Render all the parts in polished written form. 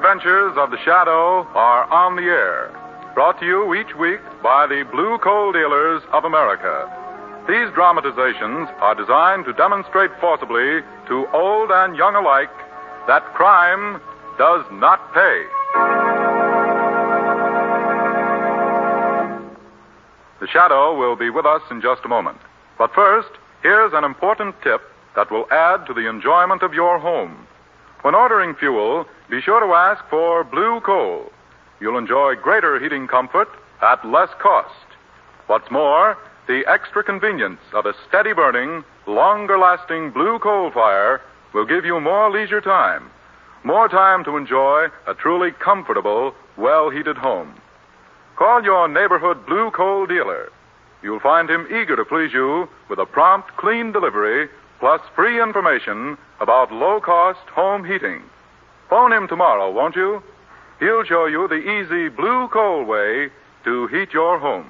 adventures of the Shadow are on the air. Brought to you each week by the Blue Coal Dealers of America. These dramatizations are designed to demonstrate forcibly to old and young alike that crime does not pay. The Shadow will be with us in just a moment. But first, here's an important tip that will add to the enjoyment of your home. When ordering fuel, be sure to ask for blue coal. You'll enjoy greater heating comfort at less cost. What's more, the extra convenience of a steady burning, longer lasting blue coal fire will give you more leisure time. More time to enjoy a truly comfortable, well-heated home. Call your neighborhood blue coal dealer. You'll find him eager to please you with a prompt, clean delivery, plus free information about low-cost home heating. Phone him tomorrow, won't you? He'll show you the easy blue coal way to heat your home.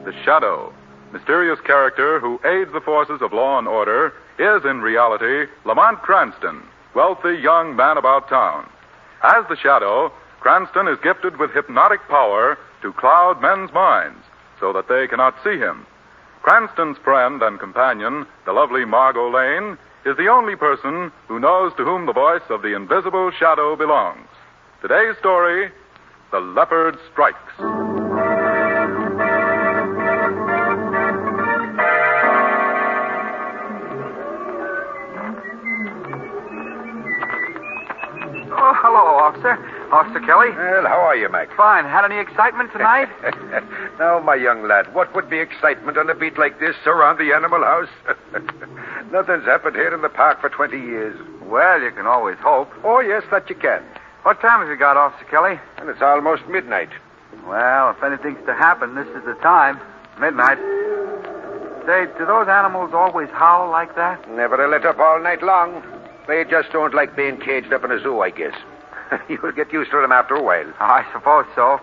The Shadow, mysterious character who aids the forces of law and order, is in reality Lamont Cranston, wealthy young man about town. As the Shadow, Cranston is gifted with hypnotic power to cloud men's minds so that they cannot see him. Cranston's friend and companion, the lovely Margot Lane, is the only person who knows to whom the voice of the invisible Shadow belongs. Today's story, The Leopard Strikes. Oh, hello, officer. Officer Kelly. Well, how are you, Mac? Fine. Had any excitement tonight? Now, my young lad, what would be excitement on a beat like this around the animal house? Nothing's happened here in the park for 20 years. Well, you can always hope. Oh, yes, that you can. What time have you got, Officer Kelly? And it's almost midnight. Well, if anything's to happen, this is the time. Midnight. Say, do those animals always howl like that? Never lit up all night long. They just don't like being caged up in a zoo, I guess. You'll get used to them after a while. I suppose so.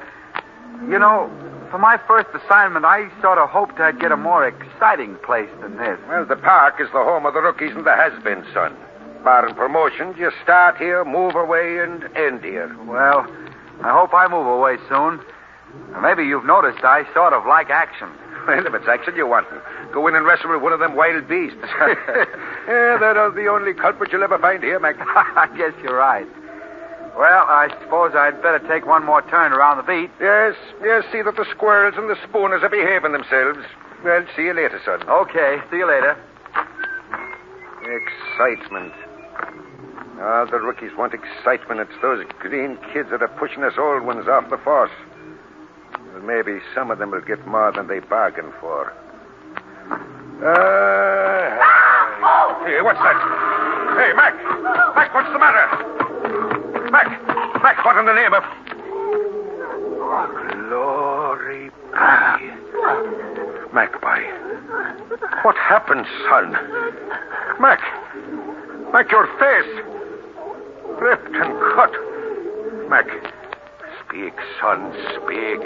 You know, for my first assignment, I sort of hoped I'd get a more exciting place than this. Well, the park is the home of the rookies and the has-beens, son. Barring promotions, you start here, move away, and end here. Well, I hope I move away soon. Maybe you've noticed I sort of like action. Well, if it's action you want, go in and wrestle with one of them wild beasts. Yeah, they're the only culprit you'll ever find here, Mac. I guess you're right. Well, I suppose I'd better take one more turn around the beat. Yes, see that the squirrels and the spooners are behaving themselves. Well, see you later, son. Okay, see you later. Excitement. Ah, the rookies want excitement. It's those green kids that are pushing us old ones off the force. Well, maybe some of them will get more than they bargained for. Hey, what's that? Hey, Mac! Mac, what's the matter? Mac, what in the name of... Glory be. Magpie. What happened, son? Mac, your face. Ripped and cut. Mac, speak, son, speak.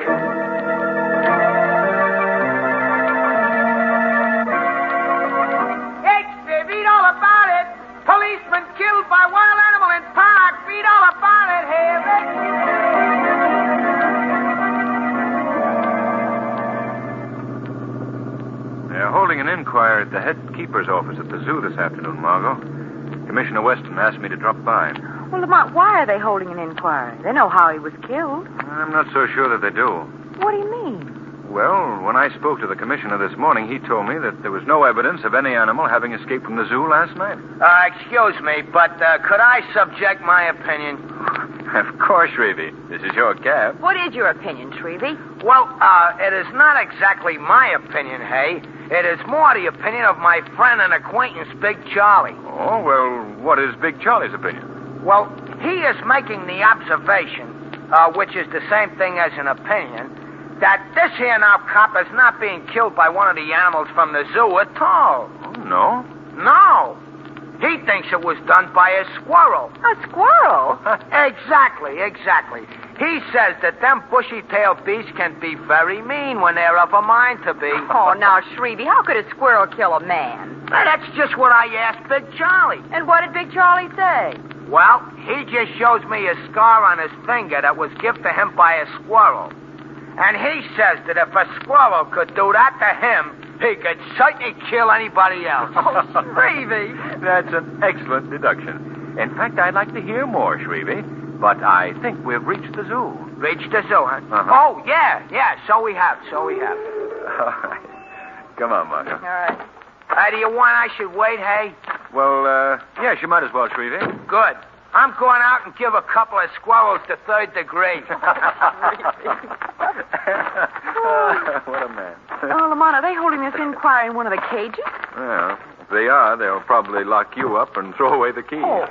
Read all about it. Policeman killed by wild animal in park. Read all about it, They're holding an inquiry at the head keeper's office at the zoo this afternoon, Margot. Commissioner Weston asked me to drop by. Well, Lamont, why are they holding an inquiry? They know how he was killed. I'm not so sure that they do. What do you mean? Well, when I spoke to the commissioner this morning, he told me that there was no evidence of any animal having escaped from the zoo last night. Excuse me, but could I subject my opinion? Of course, Shrevey. This is your cab. What is your opinion, Shrevey? Well, it is not exactly my opinion, Hay. It is more the opinion of my friend and acquaintance, Big Charlie. Oh, well, what is Big Charlie's opinion? Well, he is making the observation, which is the same thing as an opinion, that this here now cop is not being killed by one of the animals from the zoo at all. Oh, no? No. He thinks it was done by a squirrel. A squirrel? Exactly. He says that them bushy-tailed beasts can be very mean when they're of a mind to be. Oh, now, Shrevey, how could a squirrel kill a man? Now, that's just what I asked Big Charlie. And what did Big Charlie say? Well, he just shows me a scar on his finger that was given to him by a squirrel. And he says that if a squirrel could do that to him, he could certainly kill anybody else. Oh, Shrevey. That's an excellent deduction. In fact, I'd like to hear more, Shrevey. But I think we've reached the zoo. Reached the zoo, huh? Uh-huh. Oh, yeah, so we have. All right. Come on, Margot. All right. Hey, do you want I should wait, hey? Well, yes, you might as well, Shrevey. Good. I'm going out and give a couple of squirrels the third degree. What a man. Oh, Lamont, are they holding this inquiry in one of the cages? Well, if they are, they'll probably lock you up and throw away the key. Oh.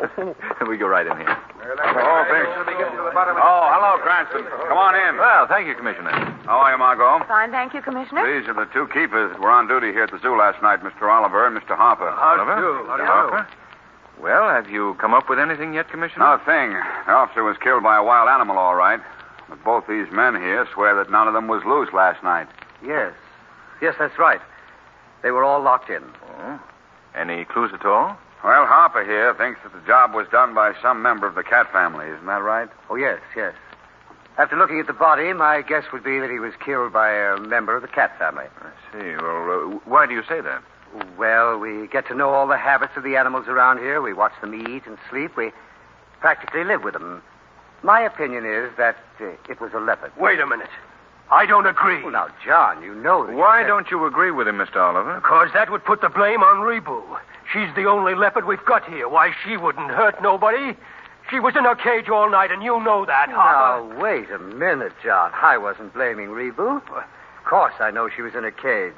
We go right in here. Oh, hello, Cranston. Come on in. Well, thank you, Commissioner. How are you, Margot? Fine, thank you, Commissioner. These are the two keepers that were on duty here at the zoo last night, Mr. Oliver and Mr. Harper. Oliver? Harper? Well, have you come up with anything yet, Commissioner? No thing. The officer was killed by a wild animal, all right. But both these men here swear that none of them was loose last night. Yes, that's right. They were all locked in. Oh. Any clues at all? Well, Harper here thinks that the job was done by some member of the cat family. Isn't that right? Oh, yes. After looking at the body, my guess would be that he was killed by a member of the cat family. I see. Well, why do you say that? Well, we get to know all the habits of the animals around here. We watch them eat and sleep. We practically live with them. My opinion is that it was a leopard. Wait a minute. I don't agree. Well, now, John, you know that... Why don't you agree with him, Mr. Oliver? Because that would put the blame on Rebu. She's the only leopard we've got here. Why, she wouldn't hurt nobody. She was in her cage all night, and you know that, Harper. Now, wait a minute, John. I wasn't blaming Rebu. Of course, I know she was in a cage.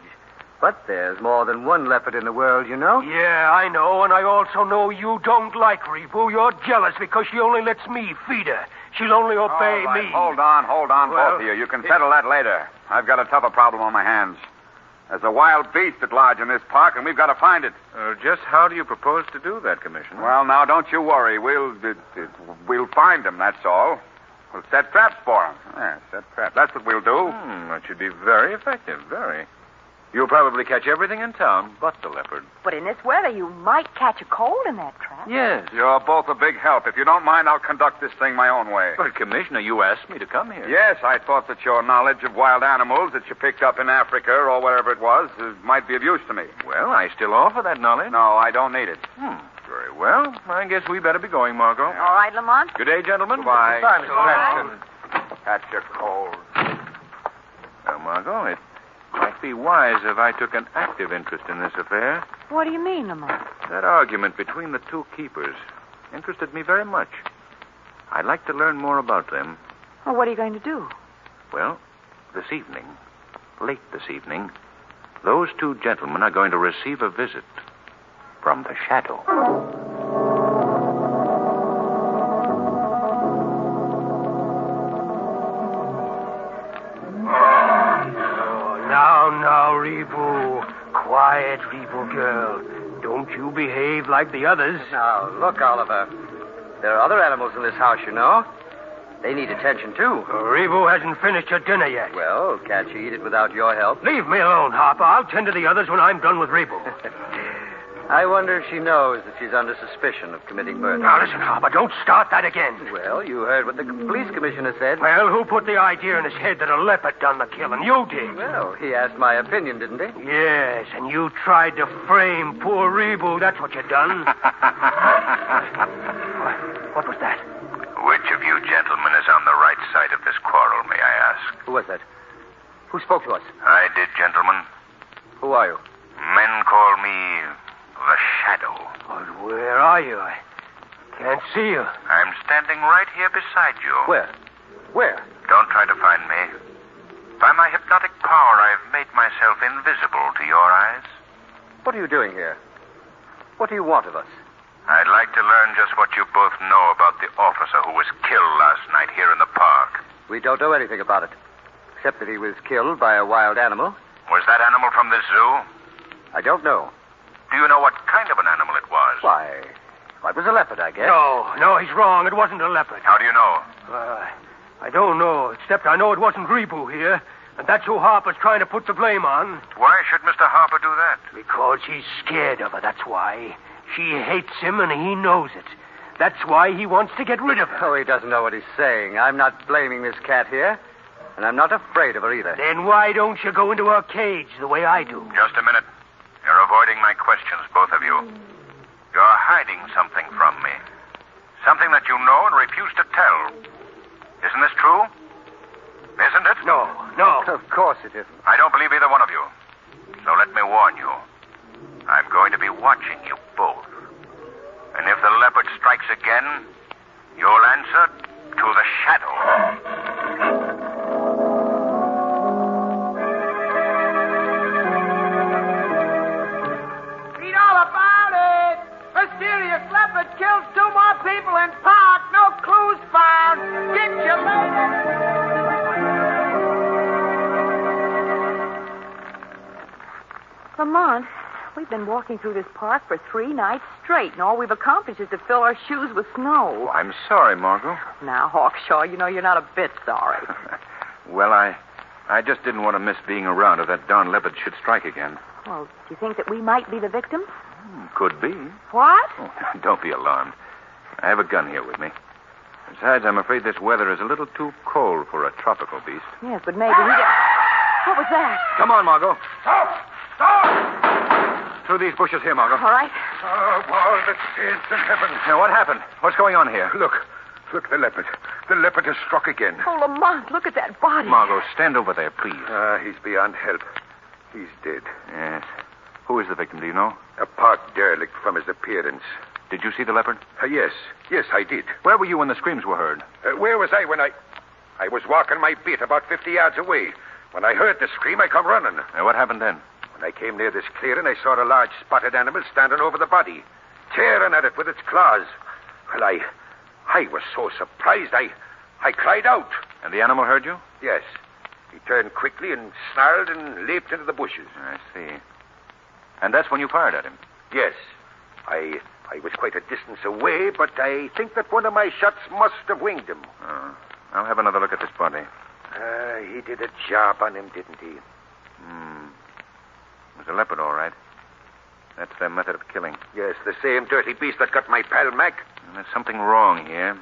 But there's more than one leopard in the world, you know. Yeah, I know, and I also know you don't like Rebu. You're jealous because she only lets me feed her. She'll only obey All right, me. Hold on, both of you. You can settle that later. I've got a tougher problem on my hands. There's a wild beast at large in this park, and we've got to find it. Just how do you propose to do that, Commissioner? Well, now, don't you worry. We'll find him, that's all. We'll set traps for him. Yeah, set traps. That's what we'll do. That should be very effective, very. You'll probably catch everything in town but the leopard. But in this weather, you might catch a cold in that trap. Yes. You're both a big help. If you don't mind, I'll conduct this thing my own way. But, Commissioner, you asked me to come here. Yes, I thought that your knowledge of wild animals that you picked up in Africa or wherever it was might be of use to me. Well, I still offer that knowledge. No, I don't need it. Very well. I guess we better be going, Margot. All right, Lamont. Good day, gentlemen. Goodbye. Bye, Mr. Cranston. Catch a cold. Now, Margot, it might be wise if I took an active interest in this affair. What do you mean, Lamont? That argument between the two keepers interested me very much. I'd like to learn more about them. Well, what are you going to do? Well, late this evening, those two gentlemen are going to receive a visit from the shadow. Now, Rebu. Quiet, Rebu girl. Don't you behave like the others. Now, look, Oliver. There are other animals in this house, you know. They need attention, too. Rebu hasn't finished her dinner yet. Well, can't she eat it without your help? Leave me alone, Harper. I'll tend to the others when I'm done with Rebu. I wonder if she knows that she's under suspicion of committing murder. Now, listen, Harper, don't start that again. Well, you heard what the police commissioner said. Well, who put the idea in his head that a leopard done the killing? You did. Well, he asked my opinion, didn't he? Yes, and you tried to frame poor Rebu. That's what you done. What was that? Which of you gentlemen is on the right side of this quarrel, may I ask? Who was that? Who spoke to us? I did, gentlemen. Who are you? Men call me the Shadow. But where are you? I can't see you. I'm standing right here beside you. Where? Where? Don't try to find me. By my hypnotic power, I've made myself invisible to your eyes. What are you doing here? What do you want of us? I'd like to learn just what you both know about the officer who was killed last night here in the park. We don't know anything about it, except that he was killed by a wild animal. Was that animal from the zoo? I don't know. Do you know what kind of an animal it was? Why, it was a leopard, I guess. No, he's wrong. It wasn't a leopard. How do you know? I don't know, except I know it wasn't Rebu here, and that's who Harper's trying to put the blame on. Why should Mr. Harper do that? Because he's scared of her, that's why. She hates him, and he knows it. That's why he wants to get rid of her. Oh, he doesn't know what he's saying. I'm not blaming this cat here, and I'm not afraid of her either. Then why don't you go into her cage the way I do? Just a minute. You're avoiding my questions, both of you. You're hiding something from me. Something that you know and refuse to tell. Isn't this true? Isn't it? No. Of course it isn't. I don't believe either one of you. So let me warn you. I'm going to be watching you both. And if the leopard strikes again, you'll answer to the shadow. Read all about it. Mysterious leopard kills 2 more people in park. No clues found. Get you later. Lamont, we've been walking through this park for 3 nights straight, and all we've accomplished is to fill our shoes with snow. Oh, I'm sorry, Margot. Now, Hawkshaw, you know you're not a bit sorry. Well, I just didn't want to miss being around if that darn leopard should strike again. Well, do you think that we might be the victims? Could be. What? Oh, don't be alarmed. I have a gun here with me. Besides, I'm afraid this weather is a little too cold for a tropical beast. Yes, but maybe he did. What was that? Come on, Margot. Stop! Through these bushes here, Margot. All right. Oh, of all the saints in heaven. Now, what happened? What's going on here? Look, the leopard. The leopard has struck again. Oh, Lamont, look at that body. Margot, stand over there, please. He's beyond help. He's dead. Yes. Who is the victim, do you know? A park derelict from his appearance. Did you see the leopard? Yes, I did. Where were you when the screams were heard? Where was I when I was walking my beat about 50 yards away. When I heard the scream, I come running. What happened then? When I came near this clearing, I saw a large spotted animal standing over the body, tearing at it with its claws. Well, I was so surprised, I cried out. And the animal heard you? Yes. He turned quickly and snarled and leaped into the bushes. I see. And that's when you fired at him? Yes. I was quite a distance away, but I think that one of my shots must have winged him. Oh. I'll have another look at this body. He did a job on him, didn't he? It was a leopard, all right. That's their method of killing. Yes, the same dirty beast that got my pal Mac. And there's something wrong here.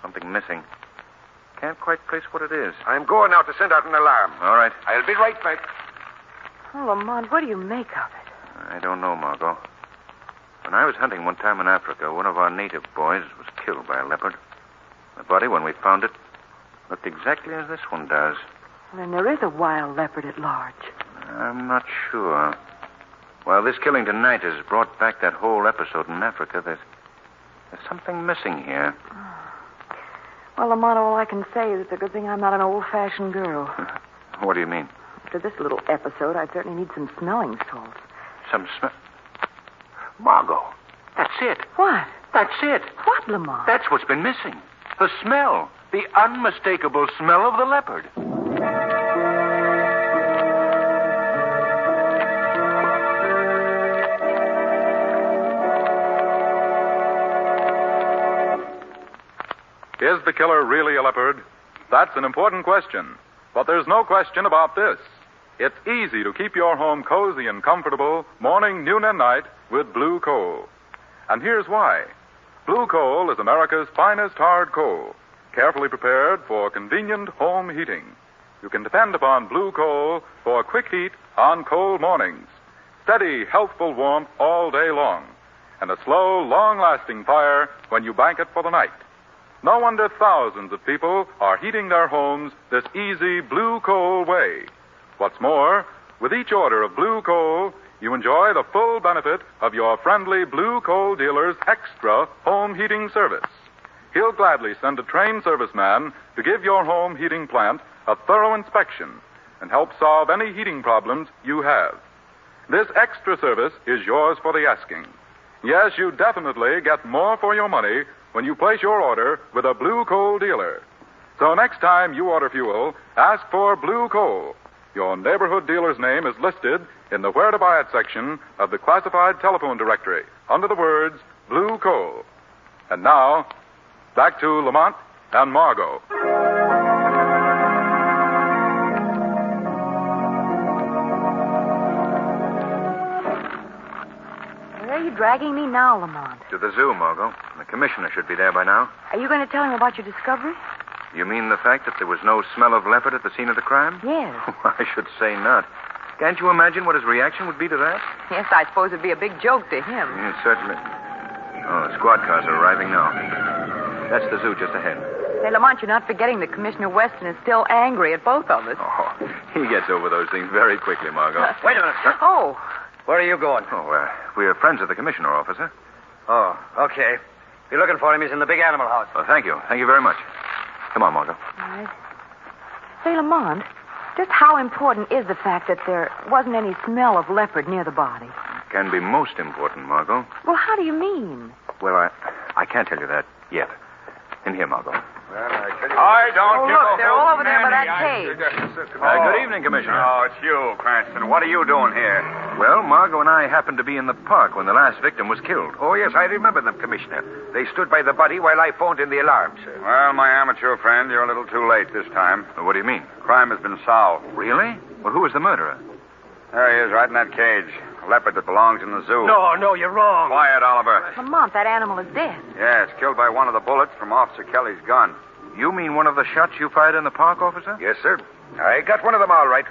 Something missing. Can't quite place what it is. I'm going out to send out an alarm. All right. I'll be right back. Oh, Lamont, what do you make of it? I don't know, Margot. When I was hunting one time in Africa, one of our native boys was killed by a leopard. The body, when we found it, looked exactly as this one does. Well, then there is a wild leopard at large. I'm not sure. Well, this killing tonight has brought back that whole episode in Africa. There's something missing here. Well, Lamont, all I can say is it's a good thing I'm not an old-fashioned girl. What do you mean? After this little episode, I'd certainly need some smelling salts. Some smell... Margot, that's it. What? That's it. What, Lamont? That's what's been missing. The smell. The unmistakable smell of the leopard. Is the killer really a leopard? That's an important question. But there's no question about this. It's easy to keep your home cozy and comfortable morning, noon, and night with blue coal. And here's why. Blue coal is America's finest hard coal, carefully prepared for convenient home heating. You can depend upon blue coal for quick heat on cold mornings, steady, healthful warmth all day long, and a slow, long-lasting fire when you bank it for the night. No wonder thousands of people are heating their homes this easy blue coal way. What's more, with each order of blue coal, you enjoy the full benefit of your friendly blue coal dealer's extra home heating service. He'll gladly send a trained serviceman to give your home heating plant a thorough inspection and help solve any heating problems you have. This extra service is yours for the asking. Yes, you definitely get more for your money when you place your order with a blue coal dealer. So next time you order fuel, ask for blue coal. Your neighborhood dealer's name is listed in the Where to Buy It section of the classified telephone directory under the words Blue Coal. And now, back to Lamont and Margot. Where are you dragging me now, Lamont? To the zoo, Margot. The commissioner should be there by now. Are you going to tell him about your discovery? You mean the fact that there was no smell of leopard at the scene of the crime? Yes. I should say not. Can't you imagine what his reaction would be to that? Yes, I suppose it'd be a big joke to him. Yes, certainly. Oh, the squad cars are arriving now. That's the zoo just ahead. Say, Lamont, you're not forgetting that Commissioner Weston is still angry at both of us. Oh, he gets over those things very quickly, Margot. Wait a minute, sir. Oh. Where are you going? Oh, we're friends of the commissioner, officer. Oh, okay. If you're looking for him, he's in the big animal house. Oh, thank you. Thank you very much. Come on, Margot. All right. Say, Lamont, just how important is the fact that there wasn't any smell of leopard near the body? Can be most important, Margot. Well, how do you mean? Well, I can't tell you that yet. In here, Margot. Well, I tell you... Oh, look, they're all over there by that cage. Good evening, Commissioner. Oh, it's you, Cranston. What are you doing here? Well, Margot and I happened to be in the park when the last victim was killed. Oh, yes, I remember them, Commissioner. They stood by the body while I phoned in the alarm, sir. Well, my amateur friend, you're a little too late this time. What do you mean? Crime has been solved. Really? Well, who was the murderer? There he is, right in that cage. A leopard that belongs in the zoo. No, you're wrong. Quiet, Oliver. Lamont, that animal is dead. Yes, killed by one of the bullets from Officer Kelly's gun. You mean one of the shots you fired in the park, officer? Yes, sir. I got one of them all right.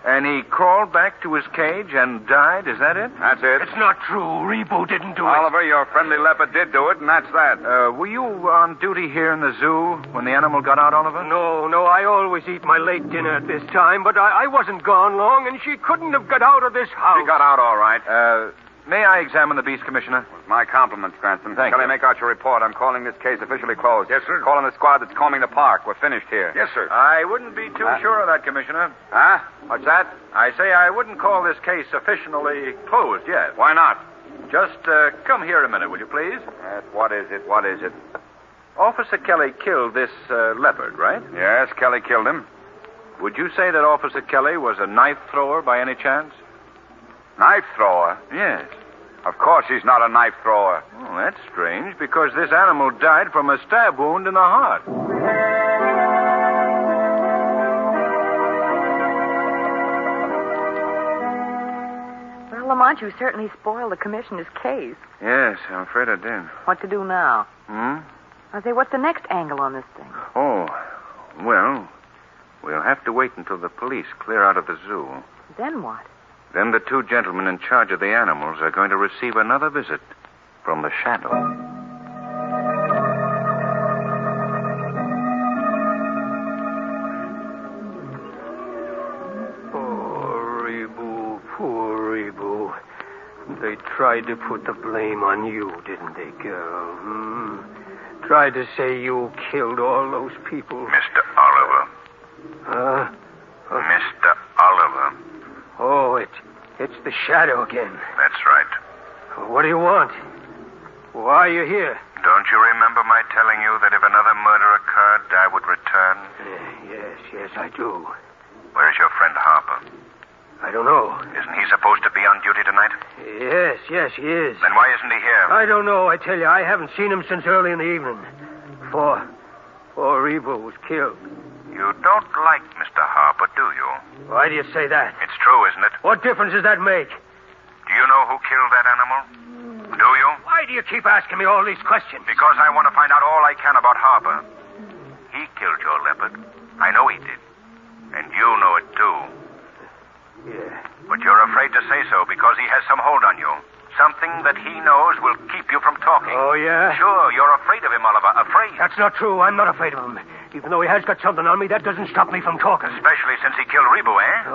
And he crawled back to his cage and died, is that it? That's it. It's not true. Rebo didn't do it. Oliver, your friendly leopard did do it, and that's that. Were you on duty here in the zoo when the animal got out, Oliver? No, I always eat my late dinner at this time, but I wasn't gone long, and she couldn't have got out of this house. She got out all right. May I examine the beast, Commissioner? My compliments, Cranston. Thank Kelly, you. make out your report. I'm calling this case officially closed. Yes, sir. Calling the squad that's combing the park. We're finished here. Yes, sir. I wouldn't be too sure of that, Commissioner. Huh? What's that? I say I wouldn't call this case officially closed yet. Why not? Just come here a minute, will you please? What is it? What is it? Officer Kelly killed this leopard, right? Yes, Kelly killed him. Would you say that Officer Kelly was a knife thrower by any chance? Knife thrower? Yes. Of course he's not a knife thrower. Oh, that's strange, because this animal died from a stab wound in the heart. Well, Lamont, you certainly spoiled the commissioner's case. Yes, I'm afraid I did. What to do now? Hmm? I say, what's the next angle on this thing? Oh, well, we'll have to wait until the police clear out of the zoo. Then what? Then the two gentlemen in charge of the animals are going to receive another visit from the shadow. Poor Rebo. They tried to put the blame on you, didn't they, girl? Tried to say you killed all those people. Mr. Oliver. Mr. Oliver. Oh, it's the shadow again. That's right. What do you want? Why are you here? Don't you remember my telling you that if another murder occurred, I would return? Yes, I do. Where's your friend Harper? I don't know. Isn't he supposed to be on duty tonight? Yes, he is. Then why isn't he here? I don't know, I tell you. I haven't seen him since early in the evening. Before Rebo was killed. You don't like Mr. Harper, do you? Why do you say that? It's true, isn't it? What difference does that make? Do you know who killed that animal? Do you? Why do you keep asking me all these questions? Because I want to find out all I can about Harper. He killed your leopard. I know he did. And you know it, too. Yeah. But you're afraid to say so because he has some hold on you. Something that he knows will keep you from talking. Oh, yeah? Sure, you're afraid of him, Oliver. Afraid. That's not true. I'm not afraid of him. Even though he has got something on me, that doesn't stop me from talking. Especially since he killed Rebo, eh?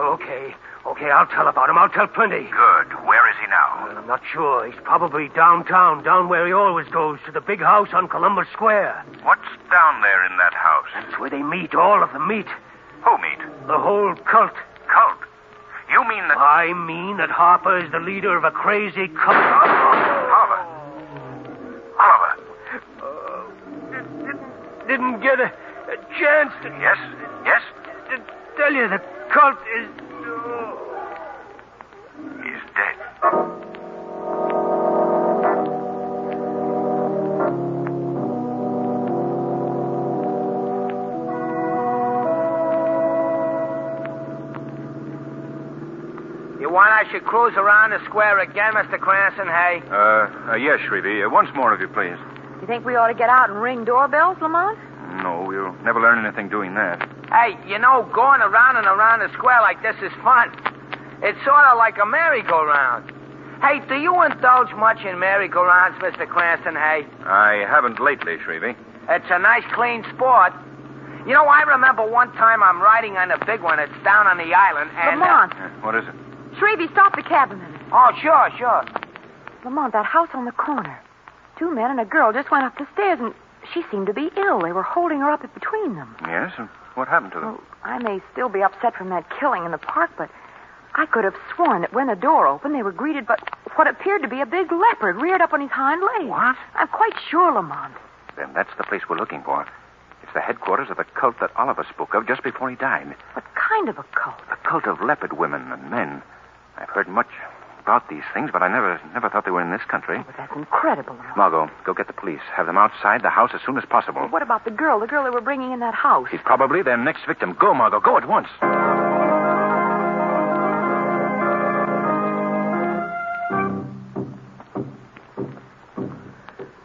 Okay, I'll tell about him. I'll tell plenty. Good. Where is he now? Well, I'm not sure. He's probably downtown, down where he always goes, to the big house on Columbus Square. What's down there in that house? That's where they meet. All of them meet. Who meet? The whole cult. Cult? You mean that... I mean that Harper is the leader of a crazy cult. Oliver. Didn't get a chance to... Yes? To tell you the cult is... dead. You want I should cruise around the square again, Mr. Cranston, hey? Yes, Shrevey. Once more, if you please. You think we ought to get out and ring doorbells, Lamont? No, you'll never learn anything doing that. Hey, you know, going around and around the square like this is fun. It's sort of like a merry-go-round. Hey, do you indulge much in merry-go-rounds, Mr. Cranston, hey? I haven't lately, Shrevey. It's a nice, clean sport. You know, I remember one time I'm riding on a big one. It's down on the island, and... Lamont! What is it? Shrevey, stop the cab a minute. Oh, sure. Lamont, that house on the corner. 2 men and a girl just went up the stairs, and she seemed to be ill. They were holding her up between them. Yes? And what happened to them? Well, I may still be upset from that killing in the park, but I could have sworn that when the door opened, they were greeted by what appeared to be a big leopard reared up on his hind legs. What? I'm quite sure, Lamont. Then that's the place we're looking for. It's the headquarters of the cult that Oliver spoke of just before he died. What kind of a cult? A cult of leopard women and men. I've heard much about these things, but I never thought they were in this country. Oh, but that's incredible, Lamont. Margot, go get the police. Have them outside the house as soon as possible. Well, what about the girl they were bringing in that house? She's probably their next victim. Go, Margot. Go at once.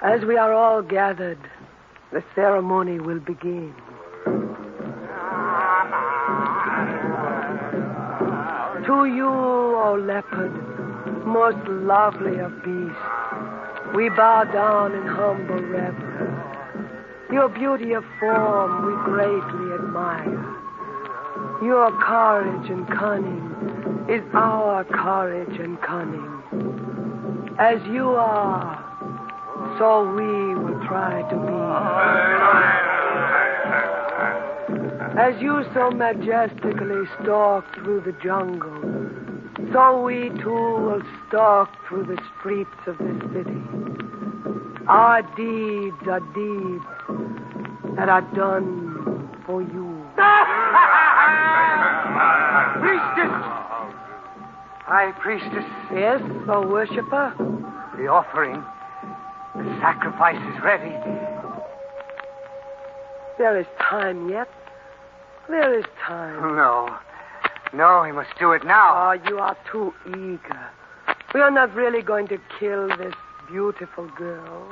As we are all gathered, the ceremony will begin. To you, O leopard, most lovely of beasts, we bow down in humble reverence. Your beauty of form we greatly admire. Your courage and cunning is our courage and cunning. As you are, so we will try to be. As you so majestically stalk through the jungle, so we too will stalk through the streets of this city. Our deeds are deeds that are done for you. Priestess! High priestess. Yes, O worshiper? The offering. The sacrifice is ready. There is time yet. There is time. No, we must do it now. Oh, you are too eager. We are not really going to kill this beautiful girl.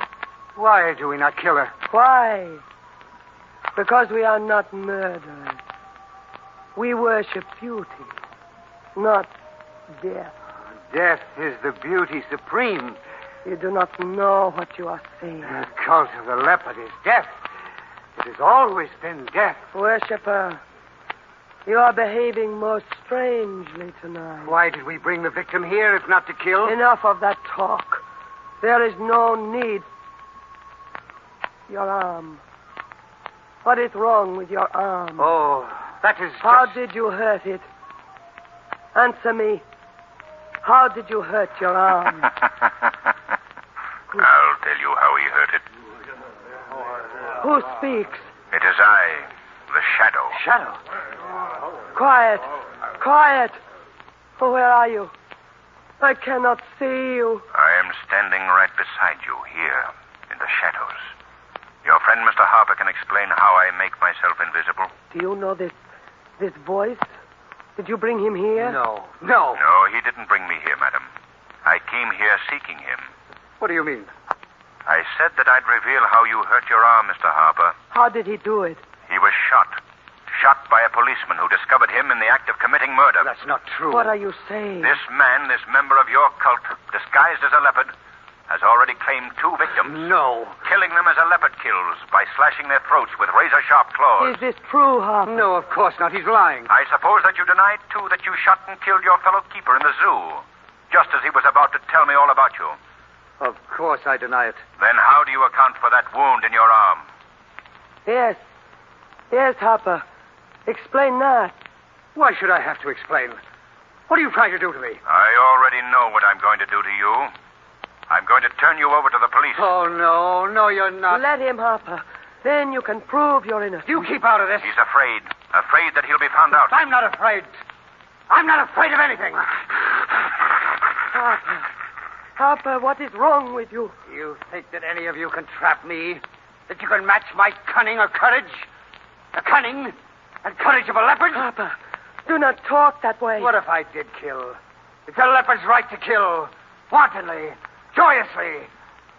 Why do we not kill her? Why? Because we are not murderers. We worship beauty, not death. Death is the beauty supreme. You do not know what you are saying. The cult of the leopard is death. It has always been death. Worshipper, you are behaving most strangely tonight. Why did we bring the victim here if not to kill? Enough of that talk. There is no need. Your arm. What is wrong with your arm? Oh, that is How did you hurt it? Answer me. How did you hurt your arm? I'll tell you how he hurt it. Who speaks? It is I, the Shadow. Shadow? Quiet. Quiet. Oh, where are you? I cannot see you. I am standing right beside you here in the shadows. Your friend, Mr. Harper, can explain how I make myself invisible. Do you know this voice? Did you bring him here? No. No, he didn't bring me here, madam. I came here seeking him. What do you mean? I said that I'd reveal how you hurt your arm, Mr. Harper. How did he do it? He was shot. Shot by a policeman who discovered him in the act of committing murder. That's not true. What are you saying? This man, this member of your cult, disguised as a leopard, has already claimed 2 victims. No. Killing them as a leopard kills by slashing their throats with razor-sharp claws. Is this true, Harper? No, of course not. He's lying. I suppose that you denied, too, that you shot and killed your fellow keeper in the zoo, just as he was about to tell me all about you. Of course I deny it. Then how do you account for that wound in your arm? Yes. Yes, Harper. Explain that. Why should I have to explain? What are you trying to do to me? I already know what I'm going to do to you. I'm going to turn you over to the police. Oh, no. No, you're not. Let him, Harper. Then you can prove your innocence. You keep out of this. He's afraid. Afraid that he'll be found out. I'm not afraid. I'm not afraid of anything. Papa, what is wrong with you? You think that any of you can trap me? That you can match my cunning or courage? The cunning and courage of a leopard? Papa, do not talk that way. What if I did kill? It's a leopard's right to kill. Wantonly, joyously,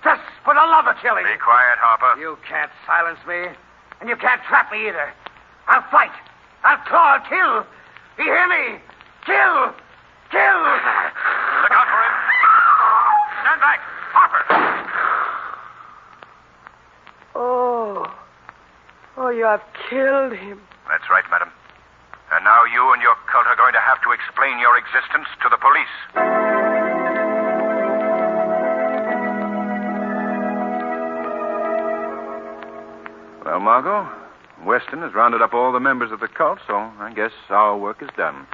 just for the love of killing. Be quiet, Harper. You can't silence me, and you can't trap me either. I'll fight. I'll claw, I'll kill. You hear me? Kill! Kill! Look out for him. Stand back. Harper! Oh, you have killed him. That's right, madam. And now you and your cult are going to have to explain your existence to the police. Well, Margot, Weston has rounded up all the members of the cult, so I guess our work is done.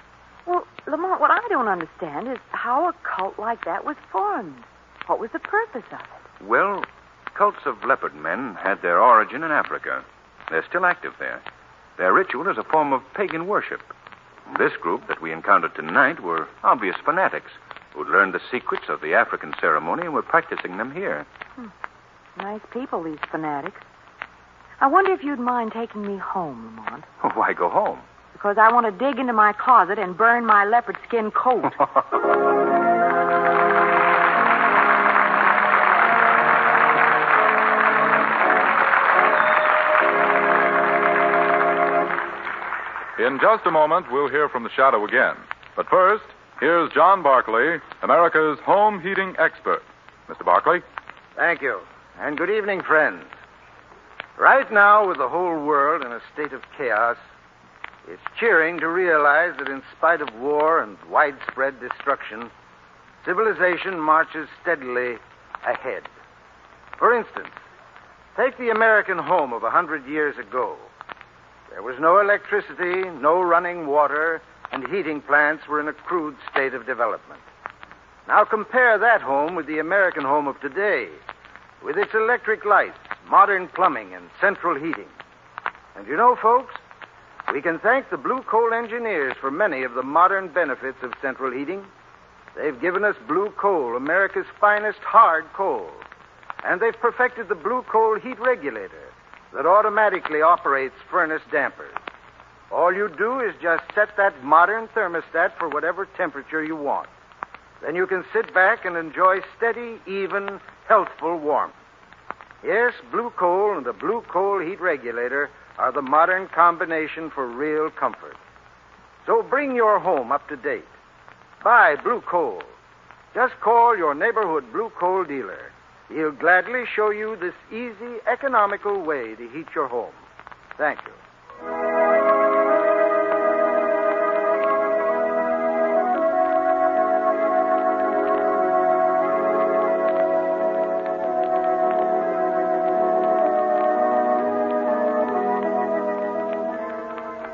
Well, Lamont, what I don't understand is how a cult like that was formed. What was the purpose of it? Well, cults of leopard men had their origin in Africa. They're still active there. Their ritual is a form of pagan worship. This group that we encountered tonight were obvious fanatics who'd learned the secrets of the African ceremony and were practicing them here. Nice people, these fanatics. I wonder if you'd mind taking me home, Lamont. Why go home? Because I want to dig into my closet and burn my leopard skin coat. In just a moment, we'll hear from the Shadow again. But first, here's John Barclay, America's home heating expert. Mr. Barclay? Thank you. And good evening, friends. Right now, with the whole world in a state of chaos, it's cheering to realize that in spite of war and widespread destruction, civilization marches steadily ahead. For instance, take the American home of 100 years ago. There was no electricity, no running water, and heating plants were in a crude state of development. Now compare that home with the American home of today, with its electric lights, modern plumbing, and central heating. And you know, folks, we can thank the blue coal engineers for many of the modern benefits of central heating. They've given us blue coal, America's finest hard coal. And they've perfected the blue coal heat regulator that automatically operates furnace dampers. All you do is just set that modern thermostat for whatever temperature you want. Then you can sit back and enjoy steady, even, healthful warmth. Yes, blue coal and the blue coal heat regulator are the modern combination for real comfort. So bring your home up to date. Buy blue coal. Just call your neighborhood blue coal dealer. He'll gladly show you this easy, economical way to heat your home. Thank you.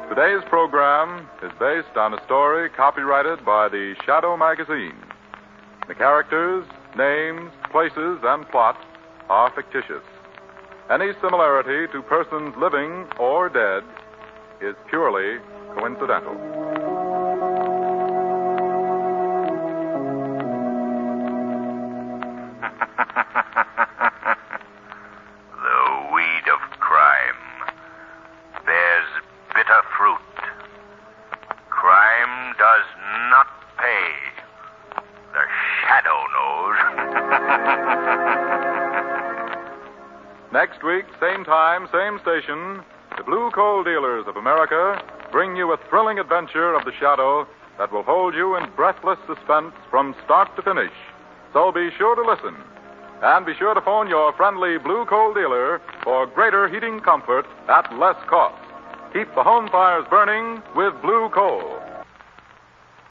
Today's program is based on a story copyrighted by the Shadow magazine. The characters, names, places, and plot are fictitious. Any similarity to persons living or dead is purely coincidental. The weed of crime bears bitter fruit. Crime does not pay. The Shadow knows. Next week, same time, same station, the Blue Coal Dealers of America bring you a thrilling adventure of the Shadow that will hold you in breathless suspense from start to finish. So be sure to listen. And be sure to phone your friendly Blue Coal dealer for greater heating comfort at less cost. Keep the home fires burning with Blue Coal.